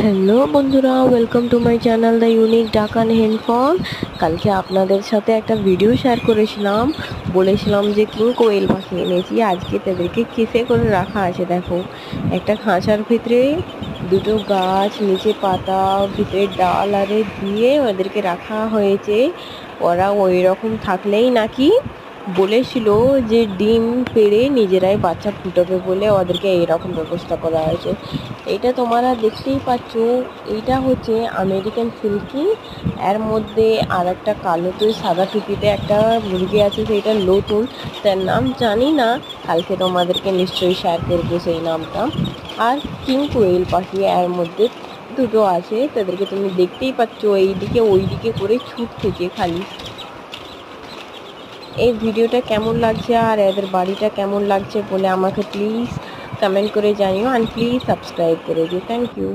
Hello বন্ধুরা, welcome to my channel the unique ডাক and হেন ফার্ম। কালকে আপনাদের সাথে একটা ভিডিও শেয়ার করেছিলাম, বলেছিলাম যে কিং কোয়েল পাখি এনেছি। আজকে তাদেরকে কিসে করে রাখা আছে দেখো, একটা খাঁচার ভিতরে দুটো গাছ, নিচে পাতা, ভিতরে ডাল আরে দিয়ে ওদেরকে রাখা হয়েছে। ওরা ওই রকম থাকলেই নাকি বলেছিল যে ডিম পেড়ে নিজেরাই বাচ্চা ফুটাবে বলে ওদেরকে এইরকম ব্যবস্থা করা হয়েছে। এটা তোমরা দেখতেই পাচ্ছ, এইটা হচ্ছে আমেরিকান সিল্কি। এর মধ্যে আর একটা কালো তো সাদা টুপিতে একটা মুরগি আছে, সেইটা নতুন, তার নাম জানি না, কালকে তোমাদেরকে নিশ্চয়ই শেয়ার করবো সেই নামটা। আর কিং কোয়েল পাখি এর মধ্যে দুটো আছে, তাদেরকে তুমি দেখতেই পাচ্ছ এইদিকে ওইদিকে করে ছুটতেছে খালি। এই ভিডিওটা কেমন লাগছে আর এদের বাড়িটা কেমন লাগছে বলে আমাকে প্লিজ কমেন্ট করে জানিও, অ্যান্ড প্লিজ সাবস্ক্রাইব করে দিও। Thank you.